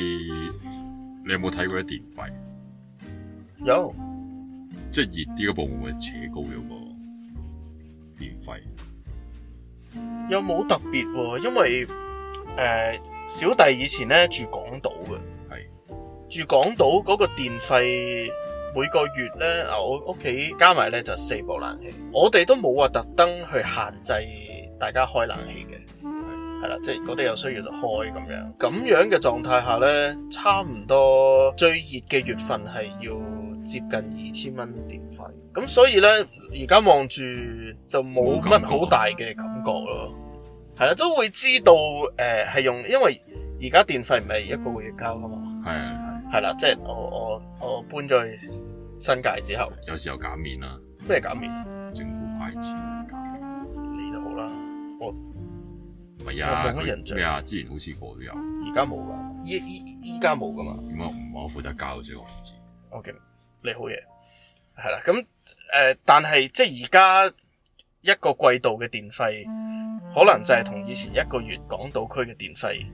你有冇睇過啲電費？有，即係熱啲嗰部會唔會扯高咗個電費？又冇特別喎，因為小弟以前咧住港島嘅，住港島嗰個電費每個月咧，我屋企加埋咧就4部冷氣，我哋都冇話特登去限制大家開冷氣嘅，係啦，即係嗰啲有需要就開咁樣嘅狀態下咧，差唔多最熱嘅月份係要接近2000蚊電費，咁所以咧而家望住就冇乜好大嘅感覺咯。係啦，都會知道係用，因為而家電費唔係1個月交噶嘛。係啦，即係我搬咗去新界之後，有時候減免啦。咩減免？政府派錢減免。你都好啦，我唔係啊，冇乜印象。咩啊？之前好似個都有，而家冇噶，依家冇噶嘛。點解唔係我負責交先？我唔知。OK， 你好嘢。係啦，咁但係即係而家一個季度嘅電費，可能就係同以前一個月港島區嘅電費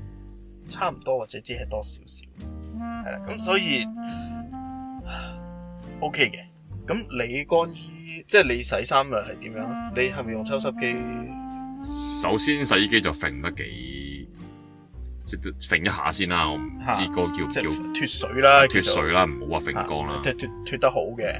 差唔多，或者只係多少少，係啦，咁所以 OK 嘅。咁你乾衣，即係你洗衫又係點樣？你係咪用抽濕機？首先洗衣機就揈得幾，即係揈一下先啦。我唔知嗰個叫脫水啦，脫水啦，唔好話揈乾啦。脫得好嘅。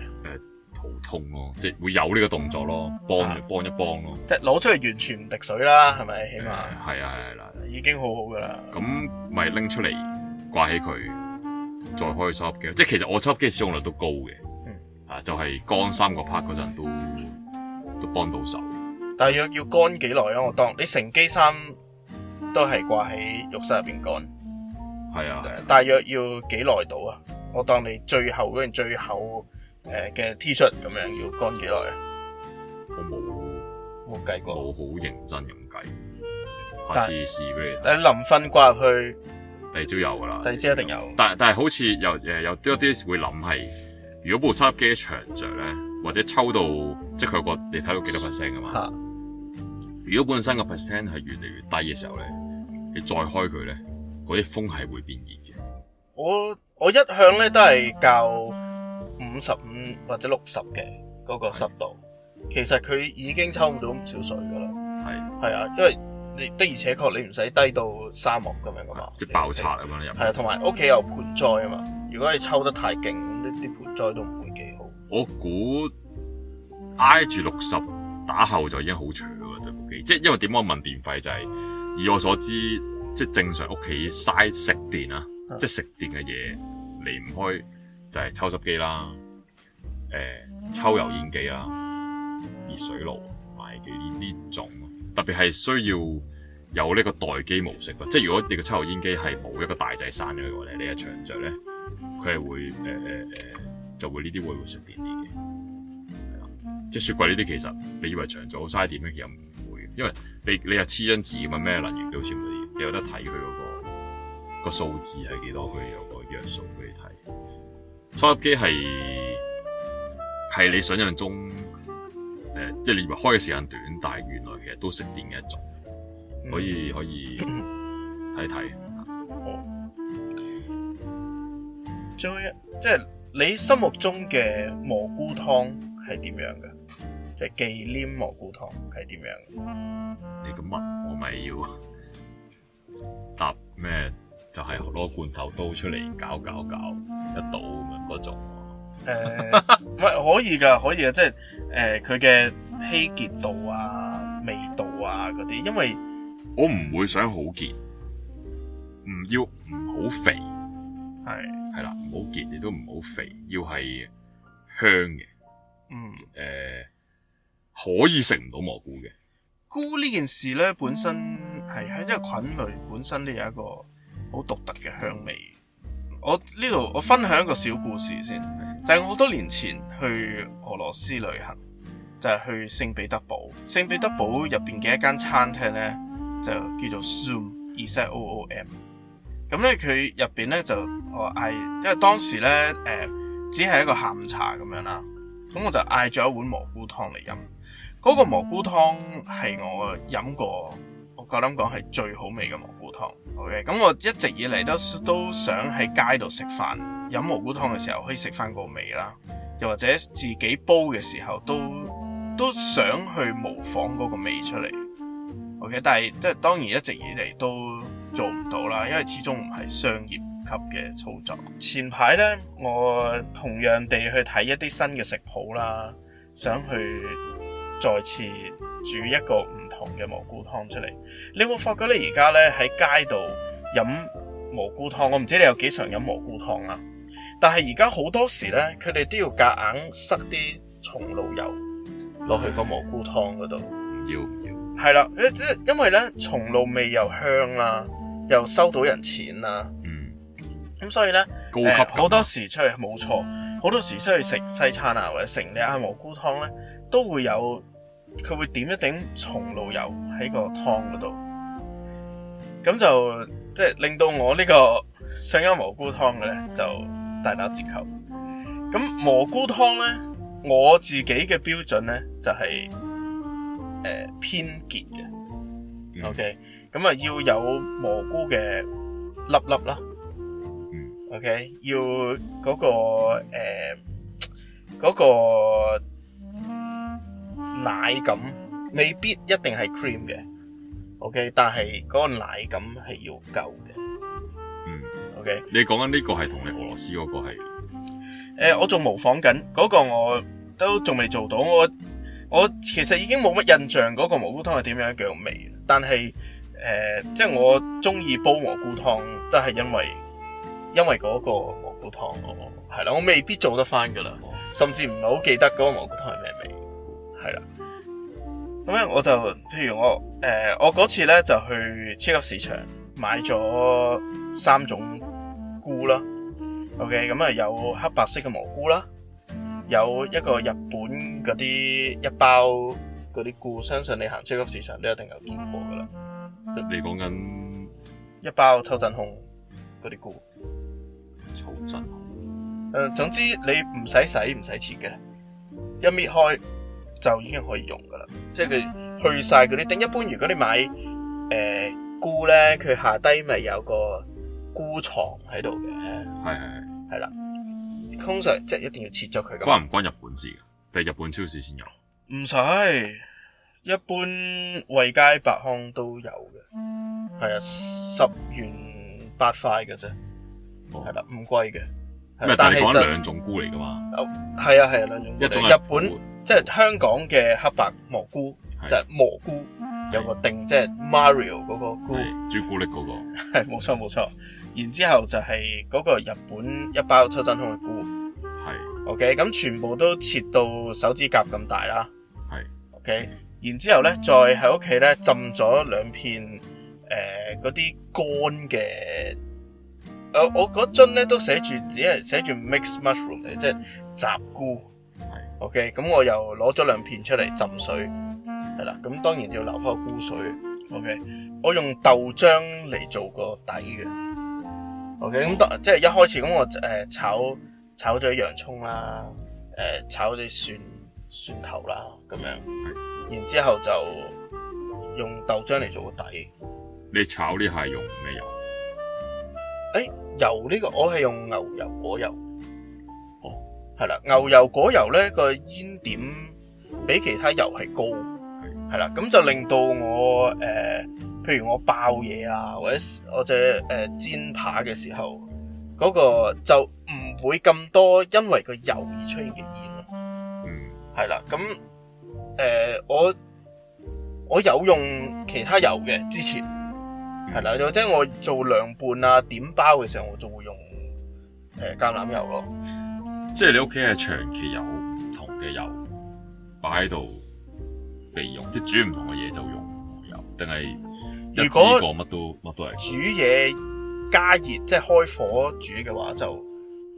普通咯，即係會有呢個動作咯，幫一幫咯。即係攞出嚟完全唔滴水啦，係咪？起碼係啦，已經好好噶啦。咁咪拎出嚟掛起佢，再開抽濕機。即係其實我抽濕機使用率都高嘅，就係乾衫個 part 嗰陣都幫到手。但係要乾幾耐啊？我當你成機衫都係掛喺浴室入邊乾，係啊，大約要幾耐到啊？我當你最後嗰件最後嘅 T 恤咁樣要乾幾耐啊？我冇計過，冇好認真咁計，下次試俾你睇。但係臨瞓掛入去，第二朝有噶啦，第二朝一定有。但係好似有啲會諗係，如果部抽濕機長着咧，或者抽到即係佢有個你睇到幾多 percent 噶嘛？如果本身個 percent 係越嚟越低嘅時候咧，你再開佢咧，嗰啲風係會變熱嘅。我一向咧都係較55或者60嘅嗰個濕度，其實佢已經抽唔到唔少水噶啦。係啊，因為你的而且確你唔使低到沙漠咁樣噶嘛，即係爆拆咁樣入。係啊，同埋屋企有盆栽啊嘛，如果你抽得太勁，呢啲盆栽都唔會幾好。我估挨住60打後就已經好長啦，對部機。即係因為點解我問電費就係，以我所知，即係正常屋企嘥食電啊，即係食電嘅嘢離唔開就係抽濕機啦。抽油煙機啦，熱水爐、賣機呢種，特別係需要有呢個待機模式咯。即係如果你個抽油煙機係冇一個大掣閂咗嘅話咧，你一長着咧，佢係會就會呢啲會食電啲嘅。係啦，即係雪櫃呢啲其實你以為長着好嘥電咧，其實唔會，因為你又黐張紙咁樣咩能源標籤嗰啲，你有得睇佢嗰個數字係幾多，佢有個約數俾你睇。抽濕機係你想象中，即係你以為開嘅時間短，但係原來其實都食電嘅一種。可以睇睇。仲有即係你心目中嘅蘑菇湯係點樣嘅？即係忌廉蘑菇湯係點樣嘅？你咁問我咪要答咩？就係攞罐頭刀出嚟搞一倒咁樣嗰種。唔係可以㗎，即係佢嘅稀結度啊、味道啊嗰啲，因為我唔會想好結，唔好肥，係啦，唔好結亦都唔好肥，要係香嘅。可以食唔到蘑菇嘅菇呢件事咧，本身係喺一個菌類本身都有一個好獨特嘅香味。我呢度我分享一個小故事先，就係我好多年前去俄羅斯旅行，就係去聖彼得堡。聖彼得堡入邊嘅一間餐廳咧，就叫做 Zoom，E-Z-O-O-M。咁咧佢入邊咧就我嗌，因為當時咧只係一個下午茶咁樣啦，咁我就嗌咗一碗蘑菇湯嚟飲。嗰個蘑菇湯係我飲過，我夠膽講係最好味嘅蘑菇湯。OK， 咁我一直以嚟都想喺街度食飯，飲蘑菇湯嘅時候可以食翻個味啦，又或者自己煲嘅時候都想去模仿嗰個味出嚟。OK， 但係即係當然一直以嚟都做唔到啦，因為始終唔係商業級嘅操作。前排呢，我同樣地去睇一啲新嘅食譜啦，想去再次煮一個唔同嘅蘑菇湯出嚟。你會發覺你而家咧喺街度飲蘑菇湯，我唔知你有幾常飲蘑菇湯啦。但係而家好多時咧，佢哋都要夾硬塞啲松露油落去個蘑菇湯嗰度。唔要。係啦，因為咧松露味又香啦，又收到人錢啦。咁所以咧，高級好多時出去冇錯，好多時出去食西餐啊或者食你嗌蘑菇湯咧，都會有佢會點一點松露油喺個湯嗰度，咁就即係令到我呢個想飲蘑菇湯嘅咧就大打折扣。咁蘑菇湯咧，我自己嘅標準咧就係偏結嘅。OK， 咁啊要有蘑菇嘅粒粒啦。OK， 要嗰個奶感未必一定係 cream 嘅 ，OK， 但係嗰個奶感係要夠嘅。OK， 你講緊呢個係同你俄羅斯嗰個係？我仲模仿緊嗰個，我都仲未做到。我其實已經冇乜印象嗰個蘑菇湯係點樣嘅味，但係即係我中意煲蘑菇湯，都係因為嗰個蘑菇湯係啦，我未必做得翻噶啦，甚至唔係好記得嗰個蘑菇湯係咩味，係啦。咁咧我就譬如我嗰次咧就去超級市場買咗3種菇啦。OK， 咁啊有黑白色嘅蘑菇啦，有一個日本嗰啲一包嗰啲菇，相信你行超級市場都一定有見過噶啦。你講緊一包秋真空嗰啲菇。草真總之你唔使洗唔使切嘅，一搣開就已經可以用噶啦，即係佢去晒嗰啲丁。一般如果你買菇咧，佢下低咪有個菇床喺度嘅，係啦。通常即係一定要切咗佢噶。關唔關日本事嘅？定係日本超市先有？唔使，一般惠街百康都有嘅，係啊，10元8塊嘅啫。係啦，唔貴嘅。但係你講兩種菇嚟噶嘛？係啊，兩種菇。一種日本即係香港嘅黑白蘑菇，就係蘑菇有個定，即係 Mario 嗰個菇，朱古力嗰個。係冇錯。然之後就係嗰個日本一包秋真空嘅菇。係。OK， 咁全部都切到手指甲咁大啦。係。OK， 然之後咧，再喺屋企咧浸咗2片嗰啲乾嘅。我嗰樽咧都只係寫住 mixed mushroom 嘅，即係雜菇。OK， 咁我又攞咗2片出嚟浸水，係啦。咁當然要留翻個菇水。OK， 我用豆漿嚟做個底嘅。OK， 咁即係一開始咁我炒咗洋葱啦，炒啲蒜頭啦咁樣，然之後就用豆漿嚟做個底。你炒呢下用咩油？油呢個我係用牛油果油。哦，係啦，牛油果油咧個煙點比其他油係高，係啦，咁就令到我譬如我爆嘢啊，或者煎扒嘅時候，嗰個就唔會咁多因為個油而出現嘅煙咯。係啦，咁我有用其他油嘅之前。係啦，或者我做涼拌啊、點包嘅時候，我就會用橄欖油咯。即係你屋企係長期有唔同嘅油擺喺度備用，即係煮唔同嘅嘢就用油，定係一次過乜都係煮嘢加熱即係開火煮嘅話，就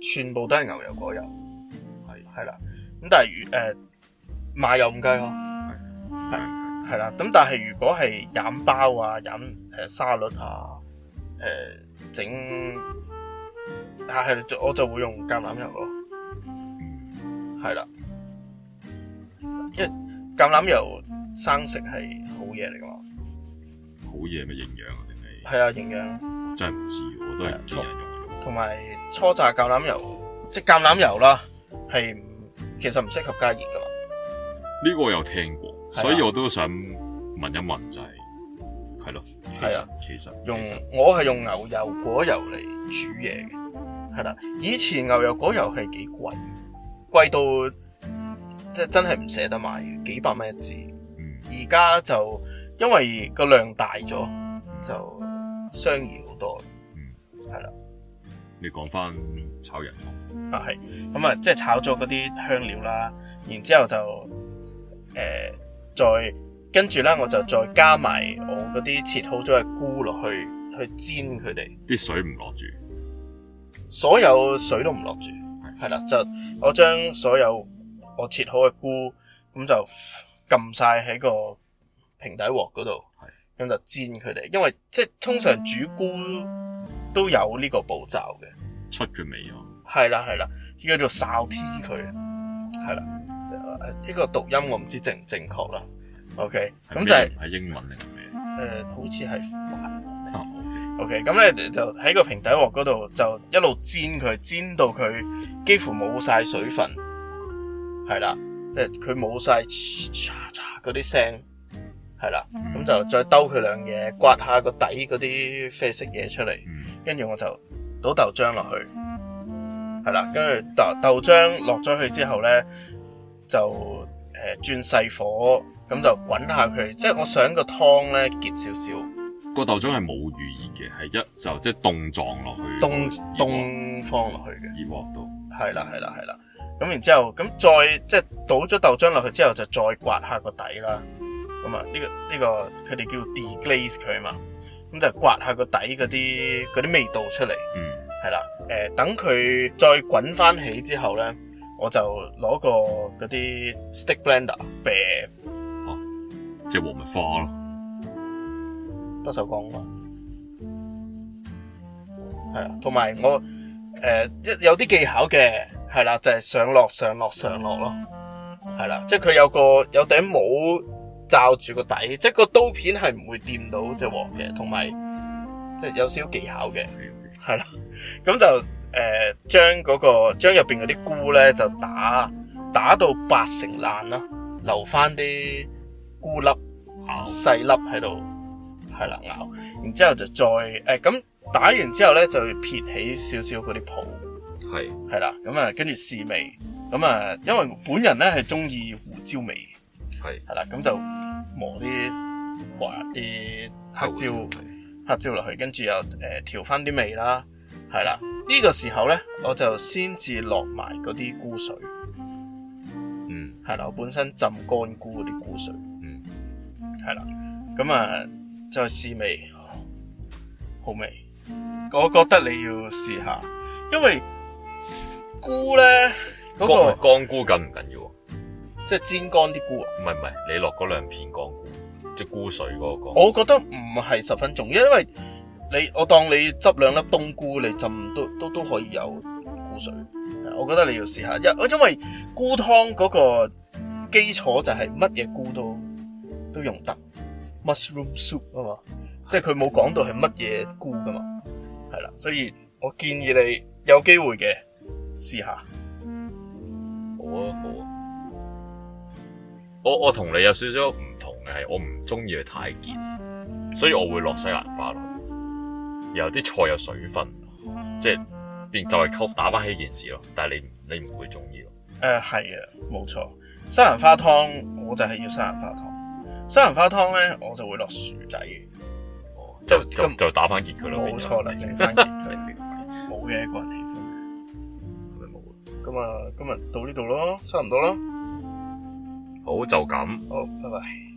全部都係牛油果油。係啦，咁但係麻油唔計咯。係啦，咁但係如果係飲包啊、飲沙律啊、整我就會用橄欖油咯。係啦，因為橄欖油生食係好嘢嚟噶嘛。好嘢咩營養啊？定係？係啊，營養。我真係唔知，我都係見人用。同埋初榨橄欖油，即係橄欖油啦，係其實唔適合加熱噶嘛。呢個我有聽過。所以我都想問一問，就係咯，其實我係用牛油果油嚟煮嘢嘅，係啦。以前牛油果油係幾貴到即係真係唔捨得買嘅，幾百蚊一支。而家就因為個量大咗，就相宜好多。係啦。你講翻炒人蚌啊，係咁啊，即係炒咗嗰啲香料啦，然之後就再跟住咧，我就再加埋我嗰啲切好咗嘅菇落去煎佢哋。啲水唔落住，所有水都唔落住，係啦，就我將所有我切好嘅菇咁就撳晒喺個平底鑊嗰度，咁就煎佢哋。因為即係通常煮菇都有呢個步驟嘅，出佢味啊，係啦，叫做哨 T 佢，係啦。呢個讀音我唔知正唔正確啦。OK， 咁就係英文定係咩？好似係法文。OK， 咁咧就喺個平底鑊嗰度就一路煎佢，煎到佢幾乎冇晒水分，係啦，即係佢冇晒嗰啲聲，係啦，咁就再兜佢兩嘢，刮下個底嗰啲啡色嘢出嚟，跟住我就倒豆漿落去，係啦，跟住豆漿落咗去之後咧。就轉細火，咁就滾下佢，即係我想個湯咧結少少。個豆漿係冇預熱嘅，係就即係凍撞落去，凍放落去嘅熱鑊度。係啦。咁然之後，咁再即係倒咗豆漿落去之後，就再刮下個底啦。咁啊，呢個佢哋叫 deglaze 佢嘛，咁就刮下個底嗰啲味道出嚟。係啦，等佢再滾翻起之後咧。我就攞個嗰啲 stick blender 啤，即係黃蜜花咯，不鏽鋼嘛，係啊，同埋我有啲技巧嘅，係啦，就係上落咯，係啦，即係佢有頂帽罩住個底，即係個刀片係唔會掂到隻鑊嘅，同埋即係有少少技巧嘅，係啦，咁就。將入邊嗰啲菇咧就打到8成爛啦，留翻啲菇粒細粒喺度，係啦咬，然之後就再咁打完之後咧就撇起少少嗰啲泡，係啦，咁啊跟住試味，咁啊因為本人咧係中意胡椒味，係啦，咁就磨啲黑椒落去，跟住又調翻啲味啦，係啦。呢個時候咧，我就先至落埋嗰啲菇水，係啦，我本身浸乾菇嗰啲菇水，係啦，咁啊再試味，好味，我覺得你要試下，因為菇咧嗰個乾菇緊唔緊要啊？即係煎乾啲菇啊？唔係，你落嗰兩片乾菇，即係菇水嗰個。我覺得唔係十分重要，因為。我當你執兩粒冬菇，你浸都可以有菇水。我覺得你要試下，因為菇湯嗰個基礎就係乜嘢菇都用得， mushroom soup 啊嘛，即係佢冇講到係乜嘢菇噶嘛，係啦，所以我建議你有機會嘅試下。好啊好啊，我同你有少少唔同嘅係，我唔中意去太健，所以我會落西蘭花落去，然後啲菜有水分，即係變就係溝打翻起件事咯。但係你唔會中意咯。係啊，冇錯。西蘭花湯我就係要西蘭花湯，西蘭花湯咧我就會落薯仔嘅。哦，咁就打翻結佢咯。冇錯啦，整翻熱佢。冇嘅，個人喜歡嘅。係咪冇？咁啊，今日到呢度咯，差唔多咯。好，就咁。好，拜拜。